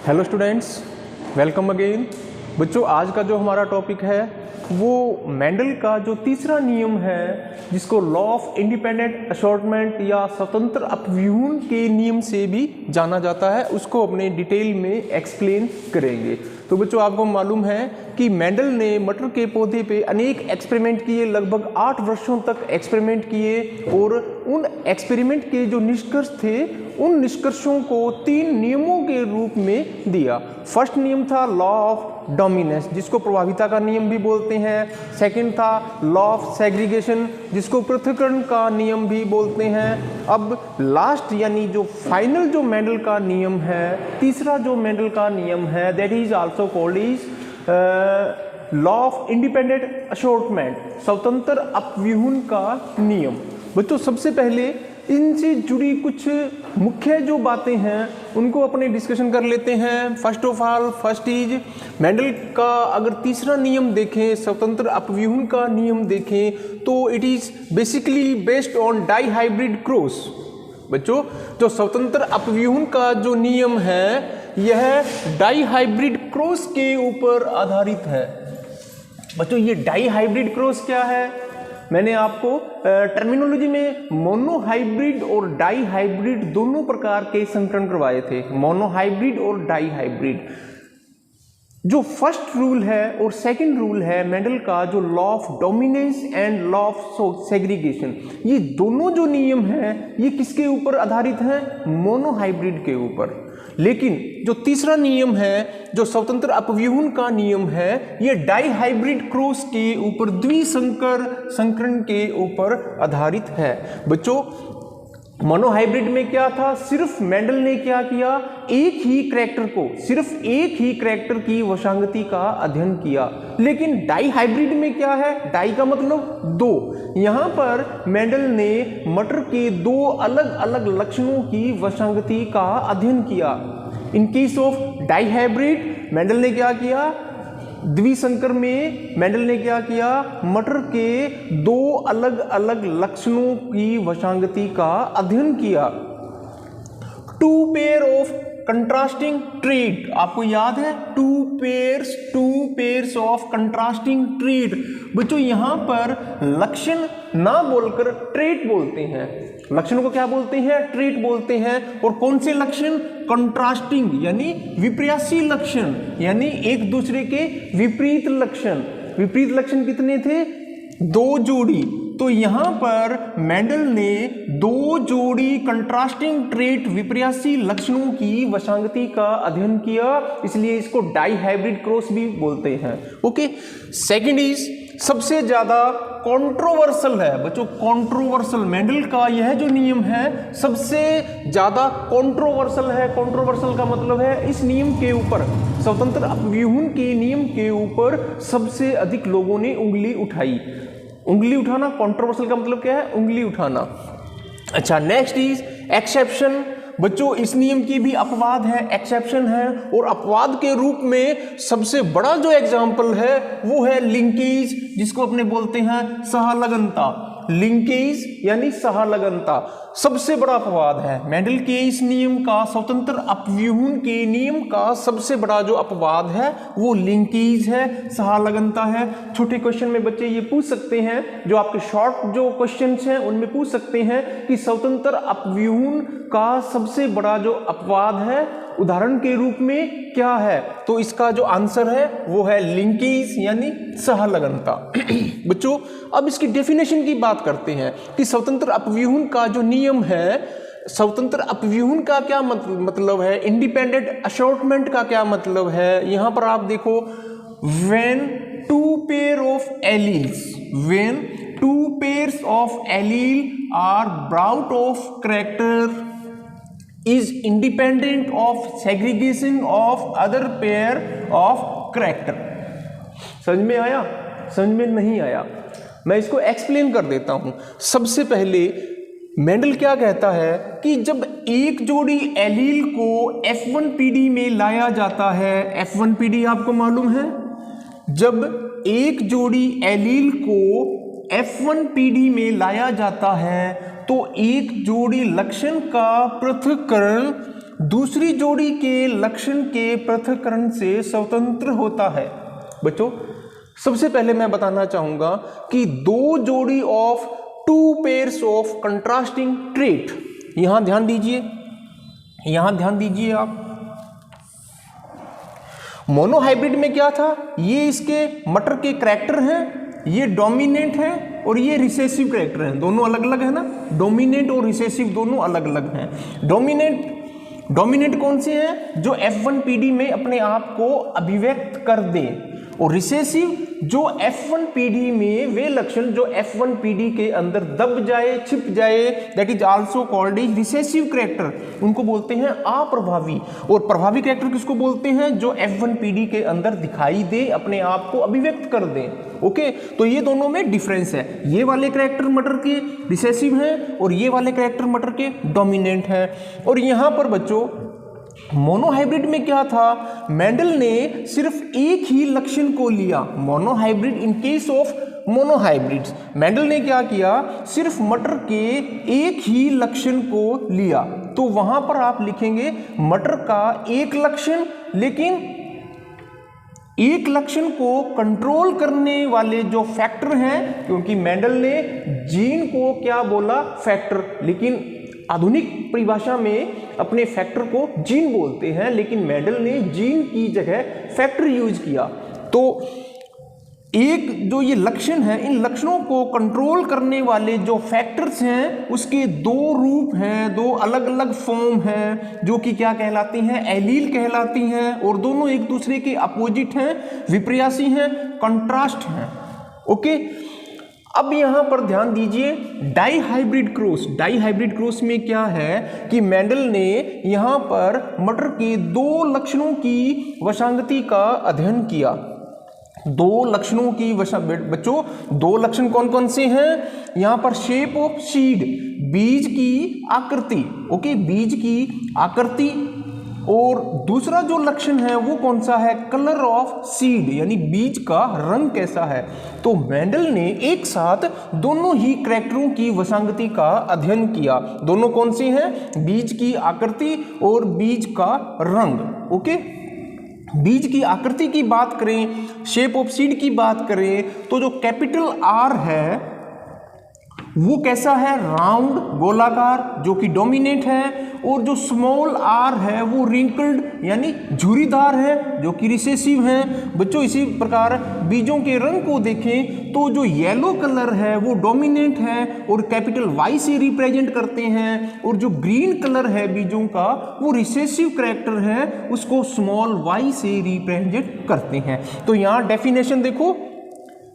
Hello students, welcome again. बच्चों, आज का जो हमारा टॉपिक है वो मेंडल का जो तीसरा नियम है, जिसको लॉ ऑफ इंडिपेंडेंट असॉर्टमेंट या स्वतंत्र अपव्यूहन के नियम से भी जाना जाता है, उसको अपने डिटेल में एक्सप्लेन करेंगे। तो बच्चों, आपको मालूम है कि मेंडल ने मटर के पौधे पे अनेक एक्सपेरिमेंट किए, लगभग 8 वर्षों तक एक्सपेरिमेंट किए और उन एक्सपेरिमेंट के जो निष्कर्ष थे उन निष्कर्षों को 3 नियमों के रूप में दिया। फर्स्ट नियम था लॉ ऑफ डोमिनेंस, जिसको प्रभाविता का नियम भी बोलते हैं। सेकंड था लॉ ऑफ सेग्रीगेशन, जिसको पृथक्करण का नियम भी बोलते हैं। अब लास्ट यानी जो फाइनल जो मेंडल का नियम है, तीसरा जो मेंडल का नियम है, that is also called is law of independent assortment, स्वतंत्र अपव्यूहन का नियम। बच्चों, सबसे पहले इनसे जुड़ी कुछ मुख्य जो बातें हैं उनको अपने डिस्कशन कर लेते हैं। First of all, first is Mendel का अगर तीसरा नियम देखें, स्वतंत्र अपव्यूहन का नियम देखें, तो it is basically based on dihybrid cross. बच्चों, जो स्वतंत्र अपव्यूहन का जो नियम है यह डाई हाइब्रिड क्रॉस के ऊपर आधारित है। बच्चों, ये डाई हाइब्रिड क्रॉस क्या है? मैंने आपको टर्मिनोलॉजी में मोनोहाइब्रिड और डाई हाइब्रिड दोनों प्रकार के संस्करण करवाए थे, मोनोहाइब्रिड और डाई हाइब्रिड। जो फर्स्ट रूल है और सेकंड रूल है मेंडल का, जो law of dominance and law of segregation, ये दोनों जो नियम हैं ये किसके ऊपर आधारित हैं? मोनोहाइब्रिड के ऊपर। लेकिन जो तीसरा नियम है, जो स्वतंत्र अपव्यूहन का नियम है, ये डाई हाइब्रिड क्रॉस के ऊपर, द्विसंकर संकरण के ऊपर आधारित है। बच्चों, मोनोहाइब्रिड में क्या था? सिर्फ मेंडल ने क्या किया? एक ही करैक्टर को, सिर्फ एक ही करैक्टर की वशांगति का अध्ययन किया। लेकिन डाई हाइब्रिड में क्या है? डाई का मतलब 2। यहां पर मेंडल ने मटर के 2 अलग अलग लक्षणों की वशांगति का अध्ययन किया। In case of dihybrid Mendel ने क्या किया? द्विसंकर में मेंडल ने क्या किया? मटर के 2 अलग अलग लक्षणों की वशांगति का अध्ययन किया। 2 पेयर ऑफ कंट्रास्टिंग ट्रेट, आपको याद है? 2 पेयर्स ऑफ कंट्रास्टिंग ट्रेट। बच्चों, यहां पर लक्षण ना बोलकर ट्रेट बोलते हैं। लक्षणों को क्या बोलते हैं? ट्रेट बोलते हैं। और कौन से लक्षण? कंट्रास्टिंग यानी विपर्यासी लक्षण, यानी एक दूसरे के विपरीत लक्षण। विपरीत लक्षण कितने थे? 2 जोड़ी। तो यहां पर मेंडल ने 2 जोड़ी कंट्रास्टिंग ट्रेट, विपर्यासी लक्षणों की वशांगति का अध्ययन किया, इसलिए इसको डाई हाइब्रिड क्रॉस भी बोलते हैं। ओके। सेकंड इज सबसे ज्यादा कंट्रोवर्सल है। बच्चों, कंट्रोवर्सल मेंडल का यह जो नियम है सबसे ज्यादा कंट्रोवर्सल है। कंट्रोवर्सल का मतलब है इस नियम के ऊपर, स्वतंत्र अपव्यूहन के नियम के ऊपर सबसे अधिक लोगों ने उंगली उठाई। उंगली उठाना, कंट्रोवर्सल का मतलब क्या है? उंगली उठाना। अच्छा, नेक्स्ट इज एक्सेप्शन। बच्चों, इस नियम की भी अपवाद है, एक्सेप्शन है। और अपवाद के रूप में सबसे बड़ा जो एग्जाम्पल है वो है लिंकेज, जिसको अपने बोलते हैं सहलगनता। लिंकेज यानी सहलगनता सबसे बड़ा अपवाद है। मेंडल के इस नियम का, स्वतंत्र अपव्यूहन के नियम का सबसे बड़ा जो अपवाद है वो लिंकेज है, सहलगनता है। छोटे क्वेश्चन में बच्चे ये पूछ सकते हैं, जो आपके शॉर्ट जो क्वेश्चंस हैं उनमें पूछ सकते हैं कि स्वतंत्र अपव्यूहन का सबसे बड़ा जो अपवाद है उदाहरण के रूप में क्या है? तो इसका जो आंसर है वो है लिंकेज यानी सहलगनता। बच्चों, अब इसकी डेफिनेशन की बात करते हैं कि स्वतंत्र अपव्यूहन का जो नियम है, स्वतंत्र अपव्यूहन का क्या मतलब है, इंडिपेंडेंट असॉर्टमेंट का क्या मतलब है। यहां पर आप देखो, when 2 pair of alleles, when 2 pairs of allele are brought of character is independent of segregation of other pair of character। समझ में आया? समझ में नहीं आया? मैं इसको एक्सप्लेन कर देता हूं। सबसे पहले मेंडल क्या कहता है कि जब एक जोड़ी एलील को F1PD में लाया जाता है, F1PD आपको मालूम है? जब एक जोड़ी एलील को F1PD में लाया जाता है तो एक जोड़ी लक्षण का पृथक्करण दूसरी जोड़ी के लक्षण के पृथक्करण से स्वतंत्र होता है। बच्चों सबसे पहले मैं बताना चाहूंगा कि दो जोड़ी of two pairs of contrasting trait, यहां ध्यान दीजिए, यहां ध्यान दीजिए आप। मोनोहाइब्रिड में क्या था, ये इसके मटर के करैक्टर हैं, ये डोमिनेंट है और ये रिसेसिव करैक्टर हैं, दोनों अलग अलग है ना, डोमिनेंट और रिसेसिव दोनों अलग अलग हैं। डोमिनेंट कौन से हैं, जो F1PD में अपने आप को अभिव्यक्त कर दें, और रिसेसिव जो F1PD में वे लक्षण जो F1PD के अंदर दब जाए, छिप जाए, that is also called is recessive character, उनको बोलते हैं अप्रभावी। और प्रभावी करैक्टर किसको बोलते हैं, जो F1PD के अंदर दिखाई दे, अपने आप को अभिव्यक्त कर दें। ओके, तो ये दोनों में डिफरेंस है, ये वाले करैक्टर मटर के रिसेसिव हैं और ये वाले करैक्टर मटर के डोमिनेंट हैं। और यहां पर बच्चों मोनोहाइब्रिड में क्या था, मेंडल ने सिर्फ एक ही लक्षण को लिया। Monohybrid, in case of monohybrids Mendel ने क्या किया, सिर्फ मटर के एक ही लक्षण को लिया। तो वहां पर आप लिखेंगे मटर का एक लक्षण, लेकिन एक लक्षण को कंट्रोल करने वाले जो फैक्टर हैं, क्योंकि मेंडल ने जीन को क्या बोला, फैक्टर, लेकिन आधुनिक परिभाषा में अपने फैक्टर को जीन बोलते हैं, लेकिन मेंडल ने जीन की जगह फैक्टर यूज किया। तो एक जो ये लक्षण है, इन लक्षणों को कंट्रोल करने वाले जो फैक्टर्स हैं उसके दो रूप हैं, दो अलग अलग फॉर्म हैं, जो कि क्या कहलाती हैं, एलील कहलाती हैं, और दोनों एक दूसरे के अपोजिट हैं, विपर्यासी हैं, कंट्रास्ट हैं। ओके, अब यहां पर ध्यान दीजिए, डाइहाइब्रिड क्रॉस में क्या है कि मेंडल ने यहां पर मटर के दो लक्षणों की वशांगति का अध्ययन किया। दो लक्षणों की बच्चों दो लक्षण कौन कौन से हैं, यहां पर शेप ऑफ सीड, बीज की आकृति, ओके, बीज की आकृति, और दूसरा जो लक्षण है वो कौन सा है, कलर ऑफ सीड, यानी बीज का रंग कैसा है। तो मेंडल ने एक साथ दोनों ही करैक्टरों की वशांगति का अध्ययन किया। दोनों कौन से हैं, बीज की आकृति और बीज का रंग। ओके, बीज की आकृति की बात करें, शेप ऑफ सीड की बात करें, तो जो कैपिटल R है वो कैसा है, राउंड, गोलाकार, जो कि डोमिनेंट है, और जो स्मॉल r है वो रिंकल्ड यानी झुर्रीदार है, जो कि रिसेसिव है। बच्चों इसी प्रकार बीजों के रंग को देखें तो जो येलो कलर है वो डोमिनेंट है और कैपिटल Y से रिप्रेजेंट करते हैं, और जो ग्रीन कलर है बीजों का वो रिसेसिव करैक्टर है, उसको स्मॉल y से रिप्रेजेंट करते हैं। तो यहाँ डेफिनेशन देखो,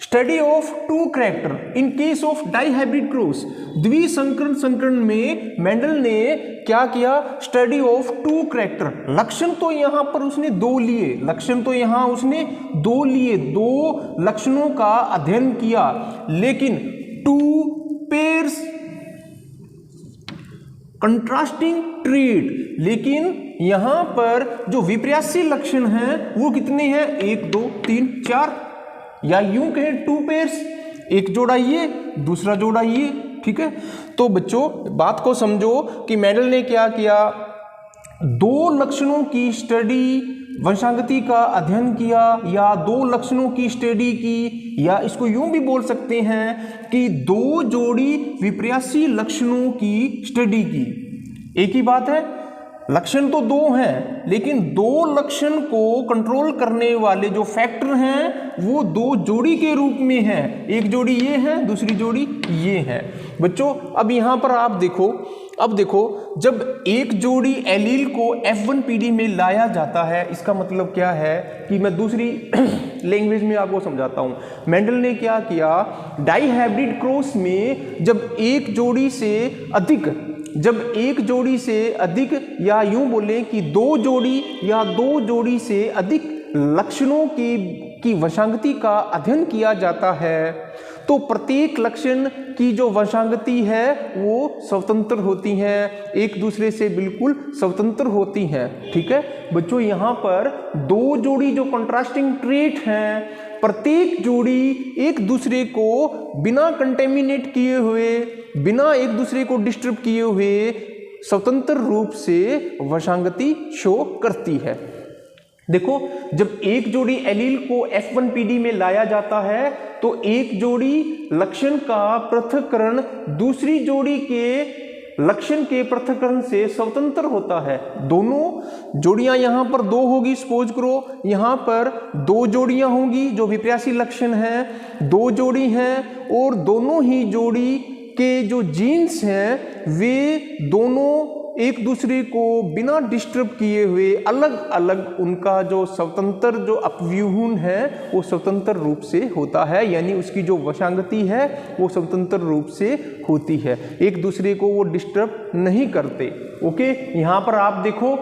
study of two character in case of dihybrid cross, द्विसंकरण संकरण में मेंडल ने क्या किया, स्टडी ऑफ टू करैक्टर। लक्षण तो यहां पर उसने दो लिए, दो लक्षणों का अध्ययन किया, लेकिन टू पेयर्स कंट्रास्टिंग ट्रेट, लेकिन यहां पर जो विपर्यासी लक्षण हैं वो कितने हैं, 1 2 3 4, या यूं कहें टू पेयर्स, एक जोड़ा ये, दूसरा जोड़ा ये। ठीक है, तो बच्चों बात को समझो कि मेंडल ने क्या किया, दो लक्षणों की स्टडी, वंशागति का अध्ययन किया, या दो लक्षणों की स्टडी की, या इसको यूं भी बोल सकते हैं कि दो जोड़ी विपर्यासी लक्षणों की स्टडी की। एक ही बात है, लक्षण तो दो हैं, लेकिन दो लक्षण को कंट्रोल करने वाले जो फैक्टर हैं वो दो जोड़ी के रूप में हैं। एक जोड़ी ये है, दूसरी जोड़ी ये है। बच्चों अब यहां पर आप देखो, अब देखो जब एक जोड़ी एलील को F1PD में लाया जाता है, इसका मतलब क्या है कि मैं दूसरी लैंग्वेज में आपको समझाता हूं। मेंडल ने क्या किया, डाइहाइब्रिड क्रॉस में जब एक जोड़ी से अधिक या यूं बोलें कि दो जोड़ी से अधिक लक्षणों की वशांगति का अध्ययन किया जाता है, तो प्रत्येक लक्षण की जो वशांगति है वो स्वतंत्र होती हैं, एक दूसरे से बिल्कुल स्वतंत्र होती हैं। ठीक है बच्चों, यहाँ पर दो जोड़ी जो कंट्रास्टिंग ट्रेट हैं, प्रत्येक जोड़ी एक दूसरे को बिना कंटेमिनेट किए हुए, बिना एक दूसरे को डिस्टर्ब किए हुए स्वतंत्र रूप से वशांगति शो करती है। देखो, जब एक जोड़ी एलील को F1PD में लाया जाता है तो एक जोड़ी लक्षण का पृथक्करण दूसरी जोड़ी के लक्षण के पृथक्करण से स्वतंत्र होता है। दोनों जोड़ियां यहां पर दो होगी, सपोज करो यहां पर दो जोड़ियां होंगी जो विपर्यासी लक्षण हैं, दो जोड़ी हैं और दोनों ही जोड़ी के जो जीन्स हैं वे दोनों एक दूसरे को बिना डिस्टर्ब किए हुए अलग अलग उनका जो स्वतंत्र जो अपव्यूहन है वो स्वतंत्र रूप से होता है, यानी उसकी जो वशांगति है वो स्वतंत्र रूप से होती है, एक दूसरे को वो डिस्टर्ब नहीं करते। ओके, यहाँ पर आप देखो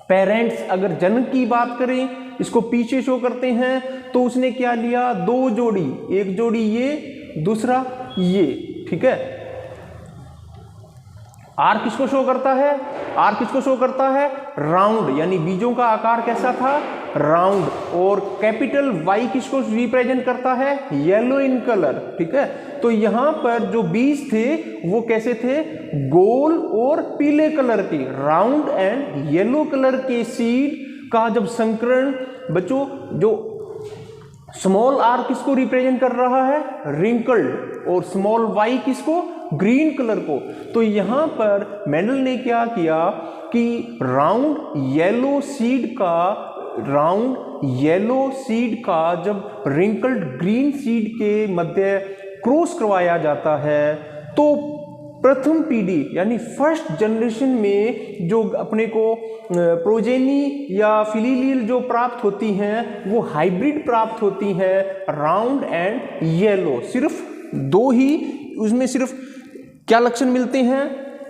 पेरेंट्स, अगर जनक की बात करें, इसको पीछे शो करते हैं तो उसने क्या लिया, दो जोड़ी, एक जोड़ी ये, दूसरा ये, ठीक है। आर किसको शो करता है, आर किसको शो करता है, राउंड, यानी बीजों का आकार कैसा था, राउंड। और कैपिटल वाई किसको रिप्रेजेंट करता है, येलो इन कलर, ठीक है। तो यहां पर जो बीज थे वो कैसे थे, गोल और पीले कलर के, राउंड एंड येलो कलर के सीड का जब संकरण, बच्चों जो स्मॉल आर किसको रिप्रेजेंट कर रहा है, रिंकल्ड, और स्मॉल वाई किसको, ग्रीन कलर को। तो यहां पर मेंडल ने क्या किया कि राउंड येलो सीड का जब रिंकल्ड ग्रीन सीड के मध्य क्रॉस करवाया जाता है तो प्रथम पीढ़ी यानी फर्स्ट जनरेशन में जो अपने को प्रोजेनी या फिलिलियल जो प्राप्त होती हैं वो हाइब्रिड प्राप्त होती हैं, राउंड एंड येलो। सिर्फ दो ही उसमें सिर्फ क्या लक्षण मिलते हैं,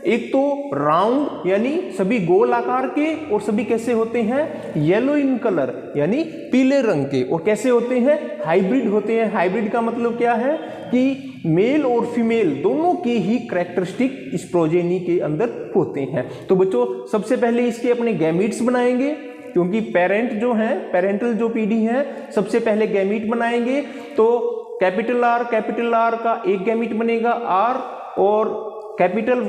एक तो राउंड यानी सभी गोल आकार के, और सभी कैसे होते हैं, येलो इन कलर यानी पीले रंग के, और कैसे होते हैं, हाइब्रिड होते हैं। हाइब्रिड का मतलब क्या है कि मेल और फीमेल दोनों के ही कैरेक्टरिस्टिक इस प्रोजेनी के अंदर होते हैं। तो बच्चों सबसे पहले इसके अपने गैमीट्स बनाएंगे, क्योंकि पेरेंट जो है, पेरेंटल जो पीढ़ी है, सबसे पहले गैमीट बनाएंगे। तो कैपिटल आर का एक गैमीट बनेगा आर, और कैपिटल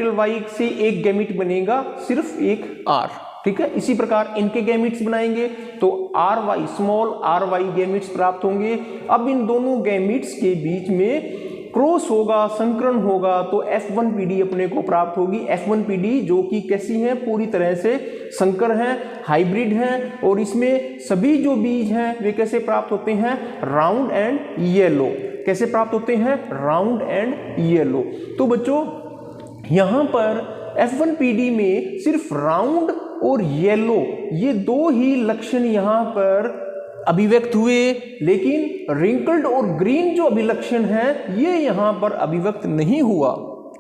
वाई से एक गैमीट बनेगा सिर्फ एक आर, ठीक है। इसी प्रकार इनके गैमीट्स बनाएंगे तो R Y, small R Y gametes प्राप्त होंगे। अब इन दोनों गैमीट्स के बीच में क्रॉस होगा, संकरण होगा, तो F1PD अपने को प्राप्त होगी। F1PD जो कि कैसी है, पूरी तरह से संकर है, हाइब्रिड है, और इसमें सभी जो बीज हैं वे कैसे प्राप्त होते हैं, राउंड एंड येलो। कैसे प्राप्त होते हैं, राउंड एंड येलो। तो बच्चों यहां पर F1PD में सिर्फ राउंड और येलो ये दो ही लक्षण यहां पर अभिव्यक्त हुए, लेकिन रिंकल्ड और ग्रीन जो अभिलक्षण है ये यहां पर अभिव्यक्त नहीं हुआ,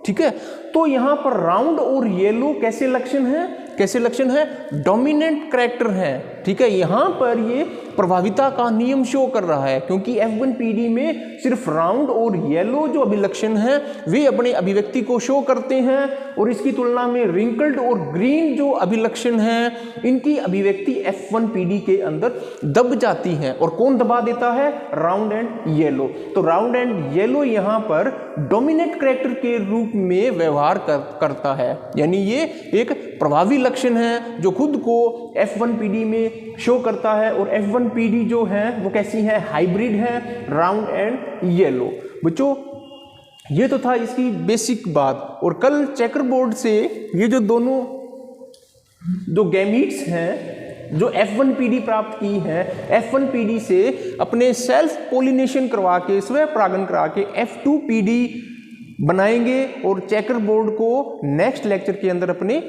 ठीक है। तो यहां पर राउंड और येलो कैसे लक्षण है, कैसे लक्षण है, डोमिनेंट कैरेक्टर है, ठीक है। यहां पर ये प्रभाविता का नियम शो कर रहा है, क्योंकि F1PD में सिर्फ राउंड और येलो जो अभिलक्षण है वे अपने अभिव्यक्ति को शो करते हैं, और इसकी तुलना में रिंकल्ड और ग्रीन जो अभिलक्षण हैं इनकी अभिव्यक्ति F1PD के अंदर दब जाती है। और कौन दबा देता है, राउंड एंड येलो। तो राउंड एंड येलो यहां पर डोमिनेंट कैरेक्टर के रूप में व्यवहार करता है, यानी ये एक प्रभावी लक्षण है जो खुद को F1PD में शो करता है। और F1PD जो है वो कैसी है, हाइब्रिड है, राउंड एंड येलो। बच्चों ये तो था इसकी बेसिक बात। और कल चेकर बोर्ड से ये जो दोनों जो गैमीट्स हैं जो F1PD प्राप्त की है, F1PD से अपने सेल्फ पोलिनेशन करवा के, स्वयं परागण करा के F2PD बनाएंगे, और चेकर बोर्ड को नेक्स्ट लेक्चर के अंदर अपने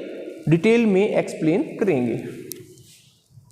डिटेल में एक्सप्लेन करेंगे।